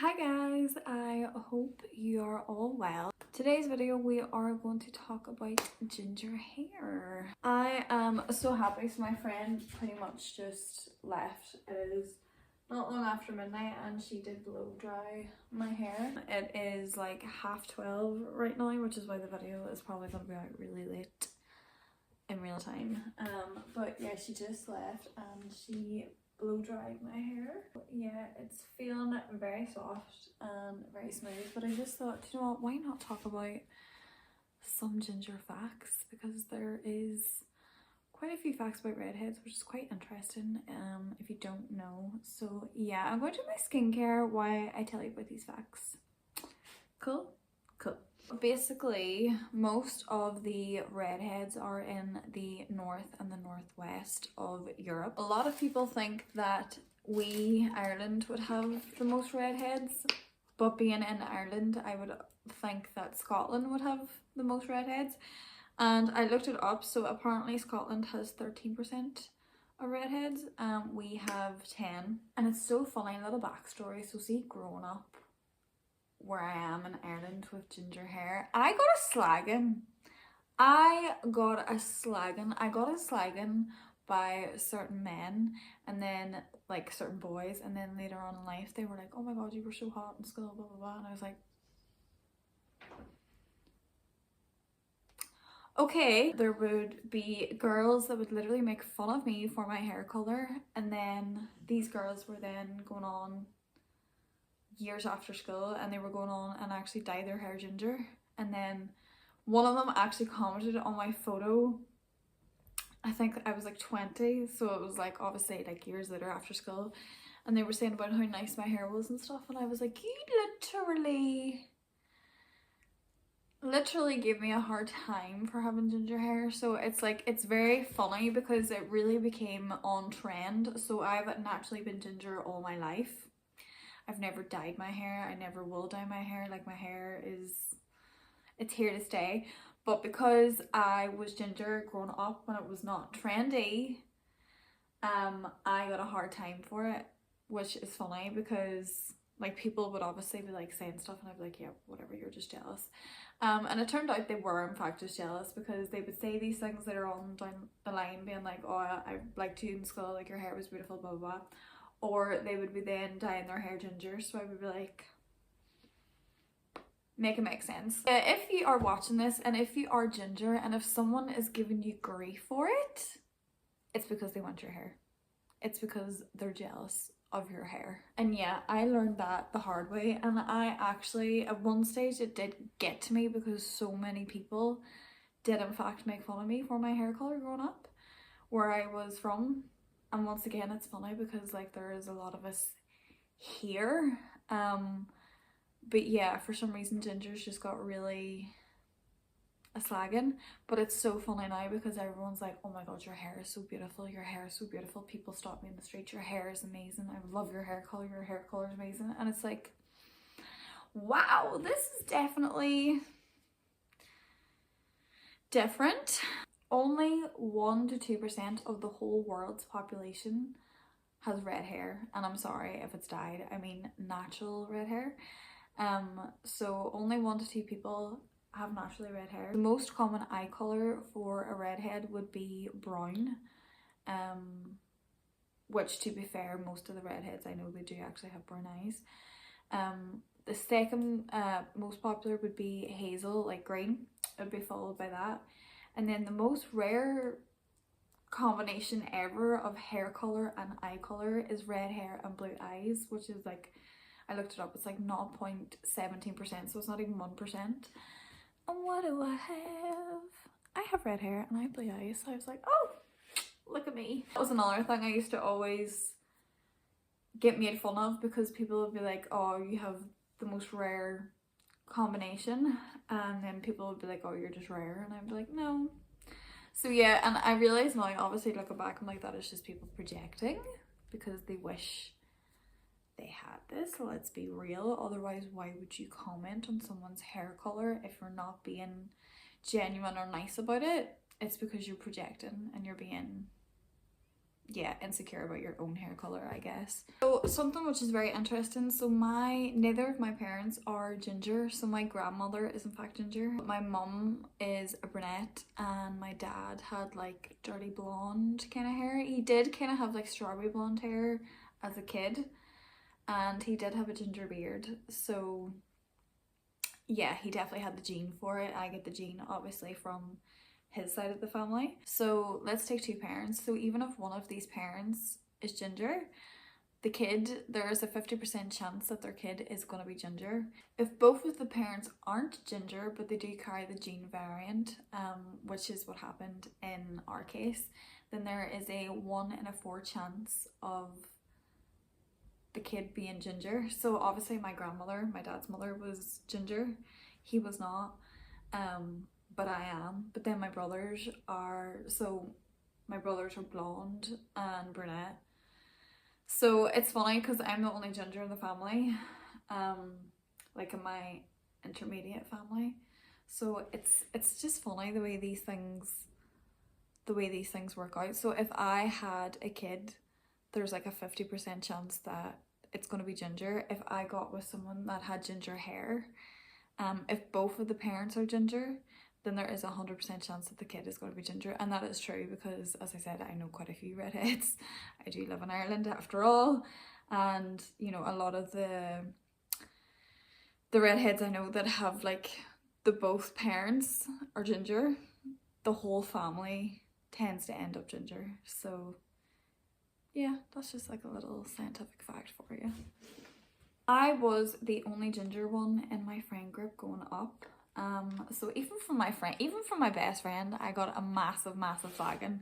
Hi guys, I hope you are all well. Today's video we are going to talk about ginger hair. I am so happy, so my friend pretty much just left. It is not long after midnight and she did blow dry my hair. It is like 12:30 right now, which is why the video is probably going to be out really late in real time. But yeah, she just left and she blow dried my hair. Yeah, it's feeling very soft and very smooth, but I just thought, you know what, why not talk about some ginger facts, because there is quite a few facts about redheads, which is quite interesting if you don't know. So yeah, I'm going to do my skincare while I tell you about these facts. Cool? Cool. Basically, most of the redheads are in the north and the northwest of Europe. A lot of people think that we, Ireland, would have the most redheads, but being in Ireland, I would think that Scotland would have the most redheads. And I looked it up, so apparently Scotland has 13% of redheads, we have 10. And it's so funny, a little backstory. So see, growing up where I am in Ireland with ginger hair, I got a slagging by certain men, and then like certain boys, and then later on in life they were like, oh my god, you were so hot in school, blah blah blah, and I was like, okay. There would be girls that would literally make fun of me for my hair color, and then these girls were then going on years after school and they were going on and actually dye their hair ginger. And then one of them actually commented on my photo. I think I was like 20, so it was like obviously like years later after school, and they were saying about how nice my hair was and stuff, and I was like, you literally gave me a hard time for having ginger hair. So it's like, it's very funny because it really became on trend. So I've naturally been ginger all my life. I've never dyed my hair. I never will dye my hair. Like, my hair is, it's here to stay. But because I was ginger growing up when it was not trendy, I got a hard time for it, which is funny because like people would obviously be like saying stuff and I'd be like, yeah, whatever, you're just jealous. And it turned out they were in fact just jealous, because they would say these things later on down the line being like, oh, I liked you in school, like your hair was beautiful, blah blah blah. Or they would be then dyeing their hair ginger, so I would be like, make it make sense. If you are watching this and if you are ginger and if someone is giving you grief for it, it's because they want your hair. It's because they're jealous of your hair. And yeah, I learned that the hard way, and I actually, at one stage it did get to me because so many people did in fact make fun of me for my hair color growing up where I was from. And once again, it's funny because like there is a lot of us here, but yeah, for some reason gingers just got really a slagging. But it's so funny now because everyone's like, oh my god, your hair is so beautiful, your hair is so beautiful. People stop me in the street, your hair is amazing, I love your hair color is amazing. And it's like, wow, this is definitely different. Only 1 to 2% of the whole world's population has red hair, and I'm sorry if it's dyed, I mean natural red hair. So only 1 to 2 people have naturally red hair. The most common eye color for a redhead would be brown, which, to be fair, most of the redheads I know, they do actually have brown eyes. The second most popular would be hazel, like green. It would be followed by that. And then the most rare combination ever of hair color and eye color is red hair and blue eyes, which is like, I looked it up, it's like 0.17%, so it's not even 1%. And what do I have? I have red hair and I have blue eyes, so I was like, oh, look at me. That was another thing I used to always get made fun of, because people would be like, oh, you have the most rare combination, and then people would be like, oh, you're just rare, and I'd be like, no. So yeah, and I realize now, obviously looking back, I'm like, that is just people projecting because they wish they had this. Let's be real, otherwise why would you comment on someone's hair color if you're not being genuine or nice about it? It's because you're projecting and you're being yeah, insecure about your own hair color, I guess. So something which is very interesting, so neither of my parents are ginger. So my grandmother is in fact ginger. My mum is a brunette and my dad had like dirty blonde kind of hair. He did kind of have like strawberry blonde hair as a kid, and he did have a ginger beard. So yeah, he definitely had the gene for it. I get the gene obviously from his side of the family. So let's take two parents. So even if one of these parents is ginger, the kid, there is a 50% chance that their kid is going to be ginger. If both of the parents aren't ginger, but they do carry the gene variant, which is what happened in our case, then there is a 1 in 4 chance of the kid being ginger. So obviously my grandmother, my dad's mother, was ginger. He was not. But I am. But then my brothers are, my brothers are blonde and brunette. So it's funny because I'm the only ginger in the family, like in my intermediate family. So it's just funny the way these things work out. So if I had a kid, there's like a 50% chance that it's going to be ginger. If I got with someone that had ginger hair, if both of the parents are ginger, then there is a 100% chance that the kid is going to be ginger. And that is true because, as I said, I know quite a few redheads. I do live in Ireland after all. And, you know, a lot of the redheads I know that have like the both parents are ginger, the whole family tends to end up ginger. So yeah, that's just like a little scientific fact for you. I was the only ginger one in my friend group going up. So even from my best friend, I got a massive flagging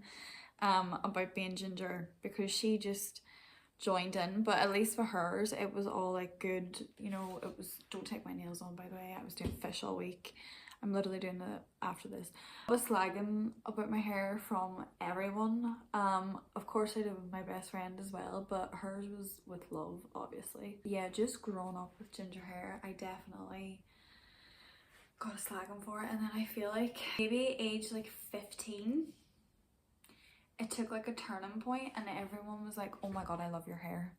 about being ginger because she just joined in. But at least for hers, it was all like good, you know. It was, don't take my nails on, by the way. I was doing fish all week. I'm literally doing it after this. I was slagging about my hair from everyone. Of course I did with my best friend as well, but hers was with love, obviously. Yeah, just growing up with ginger hair, I definitely got a slagging for it. And then I feel like maybe age like 15, it took like a turning point and everyone was like, oh my god, I love your hair.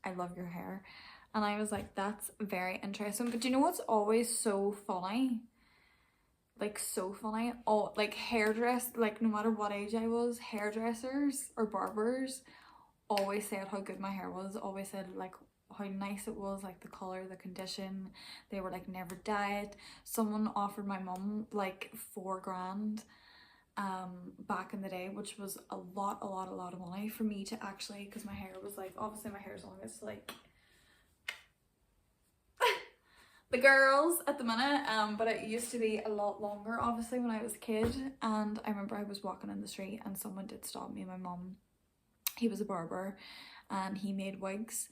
I love your hair. And I was like, that's very interesting. But do you know what's always so funny? Like so funny, all like like no matter what age I was, hairdressers or barbers always said how good my hair was, always said like how nice it was, like the color, the condition. They were like, never dye it. Someone offered my mum like 4 grand back in the day, which was a lot of money for me to actually, because my hair was like, obviously my hair is longest like the girls at the minute, but it used to be a lot longer obviously when I was a kid. And I remember I was walking in the street and someone did stop me and my mum. He was a barber and he made wigs.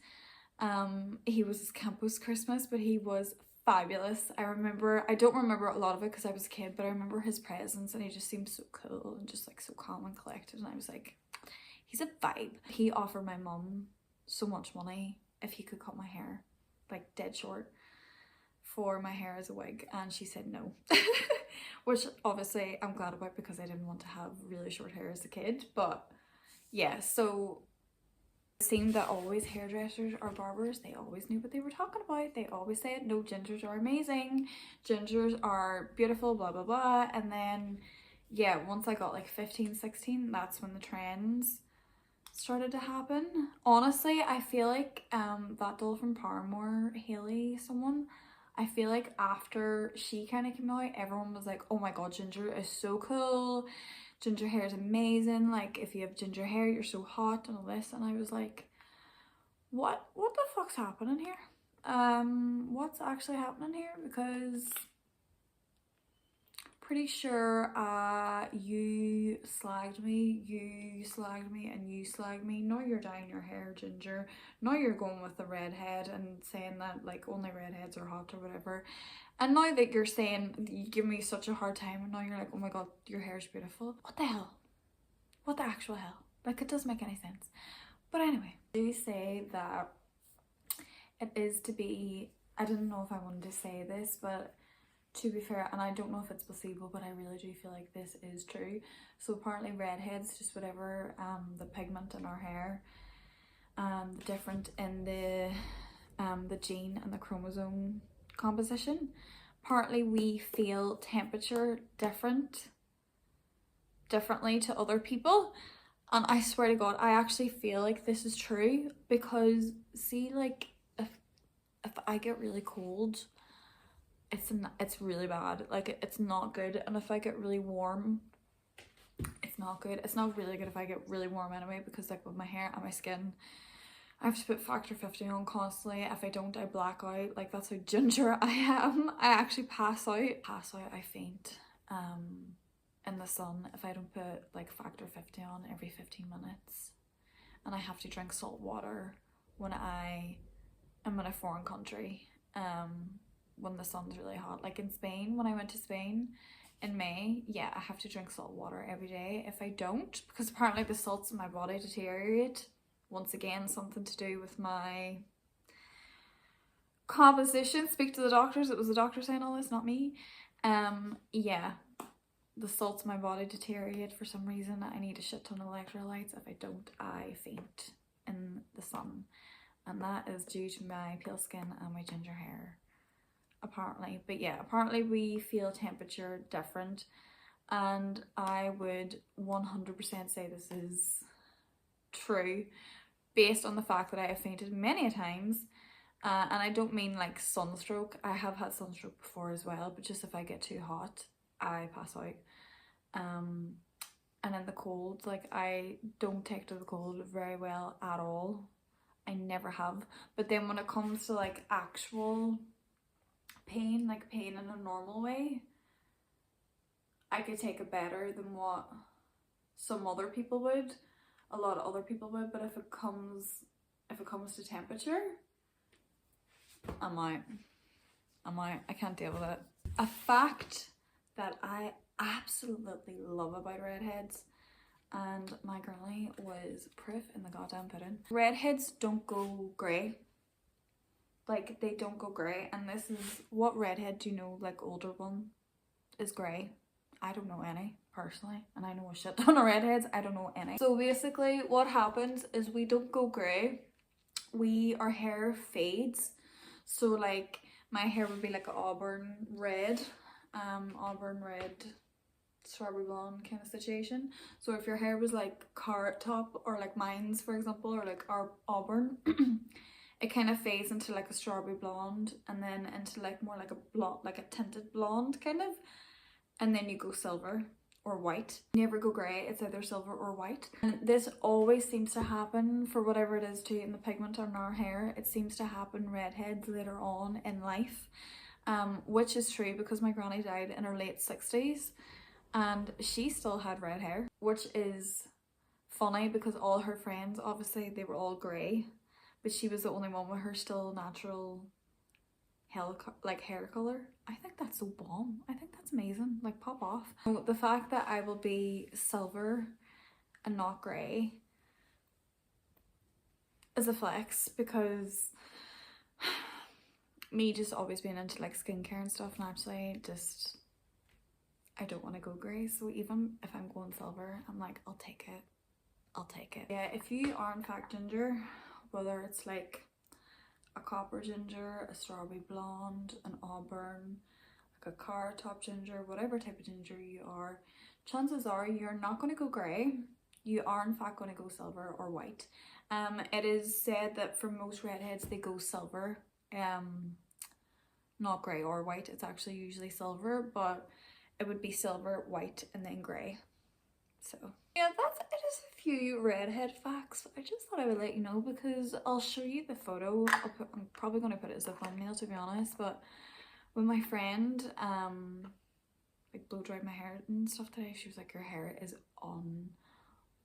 He was his campus Christmas, but he was fabulous. I don't remember a lot of it because I was a kid, but I remember his presence and he just seemed so cool and just like so calm and collected, and I was like, he's a vibe. He offered my mum so much money if he could cut my hair like dead short for my hair as a wig, and she said no. Which obviously I'm glad about because I didn't want to have really short hair as a kid. But yeah, so it seemed that always hairdressers or barbers, they always knew what they were talking about. They always said, no, gingers are amazing, gingers are beautiful, blah blah blah. And then yeah, once I got like 15, 16, that's when the trends started to happen. Honestly, I feel like that doll from Paramore, Hailey someone, I feel like after she kind of came out, everyone was like, oh my god, ginger is so cool, ginger hair is amazing, like if you have ginger hair you're so hot and all this. And I was like, what the fuck's happening here? What's actually happening here? Because pretty sure you slagged me, and you slagged me. Now you're dyeing your hair ginger. Now you're going with the redhead and saying that like only redheads are hot or whatever. And now that you're saying, you give me such a hard time, and now you're like, oh my god, your hair's beautiful. What the hell? What the actual hell? Like, it doesn't make any sense. But anyway, I do say that it is to be, I didn't know if I wanted to say this, but to be fair, and I don't know if it's placebo, but I really do feel like this is true. So apparently redheads, just whatever the pigment in our hair, different in the gene and the chromosome composition, partly we feel temperature differently to other people. And I swear to God, I actually feel like this is true, because see, like if I get really cold, it's really bad, like it's not good. And if I get really warm, it's not good. It's not really good if I get really warm anyway, because like with my hair and my skin, I have to put factor 50 on constantly. If I don't, I black out. Like, that's how ginger I am. I actually pass out. I faint in the sun if I don't put like factor 50 on every 15 minutes. And I have to drink salt water when I am in a foreign country, when the sun's really hot. Like in Spain, when I went to Spain in May, yeah, I have to drink salt water every day. If I don't, because apparently the salts in my body deteriorate. Once again, something to do with my composition. Speak to the doctors. It was the doctor saying all this, not me. Yeah, the salts in my body deteriorate for some reason. I need a shit ton of electrolytes. If I don't, I faint in the sun. And that is due to my pale skin and my ginger hair, apparently. But yeah, apparently we feel temperature different. And I would 100% say this is true, based on the fact that I have fainted many a times, and I don't mean like sunstroke. I have had sunstroke before as well, but just if I get too hot, I pass out. And in the cold, like I don't take to the cold very well at all. I never have. But then when it comes to like actual pain, like pain in a normal way, I could take it better than what some other people would. A lot of other people would. But if it comes to temperature, I'm out. I can't deal with it. A fact that I absolutely love about redheads, and my girlie was proof in the goddamn pudding. Redheads don't go grey. Like, they don't go grey. And this is, what redhead do you know, like older one, is grey? I don't know any, personally. And I know a shit ton of redheads. I don't know any. So basically what happens is we don't go grey. Our hair fades. So like my hair would be like an auburn red, strawberry blonde kind of situation. So if your hair was like carrot top, or like mine's for example, or like our auburn, it kind of fades into like a strawberry blonde, and then into like more like a blonde, like a tinted blonde kind of, and then you go silver or white. You never go grey, it's either silver or white. And this always seems to happen for whatever it is too in the pigment on our hair. It seems to happen redheads later on in life, which is true because my granny died in her late 60s and she still had red hair, which is funny because all her friends, obviously they were all grey, but she was the only one with her still natural hair color. I think that's so bomb. I think that's amazing. Like, pop off. The fact that I will be silver and not grey is a flex, because me just always being into like skincare and stuff naturally, just I don't want to go grey. So even if I'm going silver, I'm like, I'll take it. Yeah, if you are in fact ginger, whether it's like a copper ginger, a strawberry blonde, an auburn, like a carrot top ginger, whatever type of ginger you are, chances are you're not going to go grey. You are in fact going to go silver or white. It is said that for most redheads they go silver, not grey or white. It's actually usually silver, but it would be silver, white, and then grey. So yeah, that's it. Is a few redhead facts. I just thought I would let you know because I'll show you the photo. I'm probably going to put it as a thumbnail, to be honest, but when my friend like blow dried my hair and stuff today, she was like, your hair is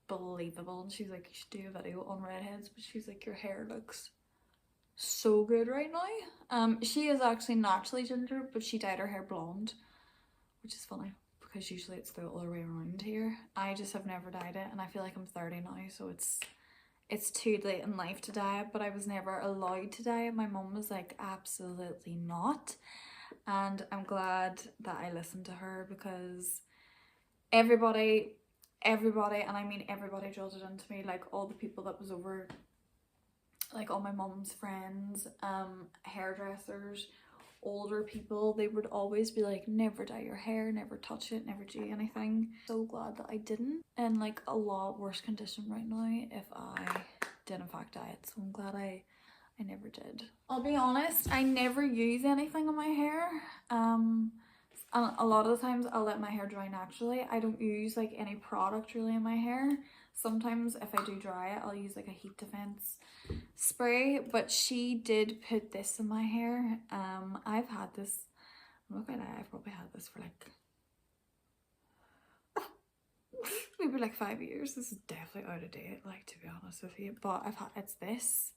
unbelievable, and she's like, you should do a video on redheads, but she's like, your hair looks so good right now. She is actually naturally ginger, but she dyed her hair blonde, which is funny because usually it's the other way around here. I just have never dyed it, and I feel like I'm 30 now, so it's too late in life to dye it, but I was never allowed to dye it. My mum was like, absolutely not. and I'm glad that I listened to her, because everybody, and I mean everybody, drilled it into me. Like all the people that was over, like all my mum's friends, hairdressers, older people, they would always be like, never dye your hair, never touch it, never do anything. So glad that I didn't. In like a lot worse condition right now if I did in fact dye it. So I'm glad I never did. I'll be honest, I never use anything on my hair. And a lot of the times I'll let my hair dry naturally. I don't use like any product really in my hair. Sometimes if I do dry it, I'll use like a heat defense spray, but she did put this in my hair. I've had this, I'm not gonna lie, I've probably had this for like maybe like 5 years. This is definitely out of date, like, to be honest with you, but it's this.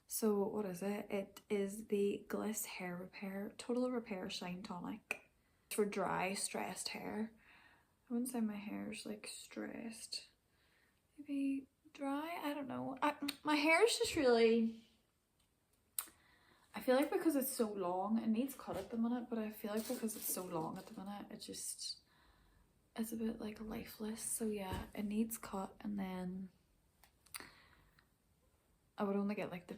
So what is it? It is the Gliss Hair Repair Total Repair Shine Tonic. It's for dry, stressed hair. I wouldn't say my hair's like stressed. Maybe dry? I don't know. My hair is just really, I feel like because it's so long, it needs cut at the minute, but I feel like because it's so long at the minute, it just is a bit like lifeless. So yeah, it needs cut, and then I would only get like the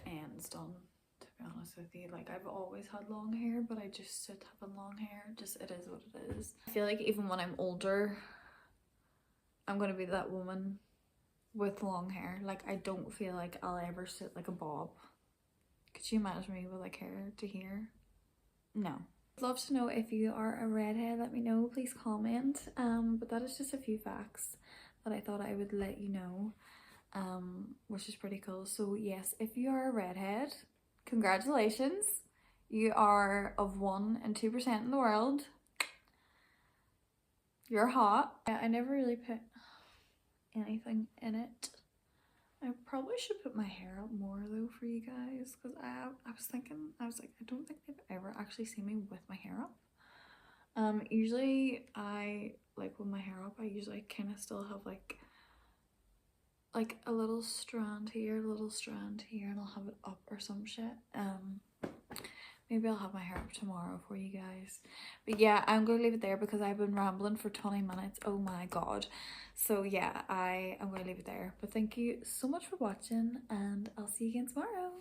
ends done, to be honest with you. Like I've always had long hair, but I just stopped having long hair. Just, it is what it is. I feel like even when I'm older, I'm gonna be that woman with long hair. Like I don't feel like I'll ever sit like a bob. Could you imagine me with like hair to here? No. I'd love to know if you are a redhead. Let me know, please comment. But that is just a few facts that I thought I would let you know, which is pretty cool. So yes, if you are a redhead, congratulations. You are of 1% and 2% in the world. You're hot. Yeah, I never really put anything in it. I probably should put my hair up more though for you guys, because I was thinking, I was like, I don't think they've ever actually seen me with my hair up. Usually I, like with my hair up, I usually kind of still have like a little strand here, a little strand here, and I'll have it up or some shit. Maybe I'll have my hair up tomorrow for you guys. But yeah, I'm going to leave it there because I've been rambling for 20 minutes. Oh my god. So yeah, I'm going to leave it there. But thank you so much for watching, and I'll see you again tomorrow.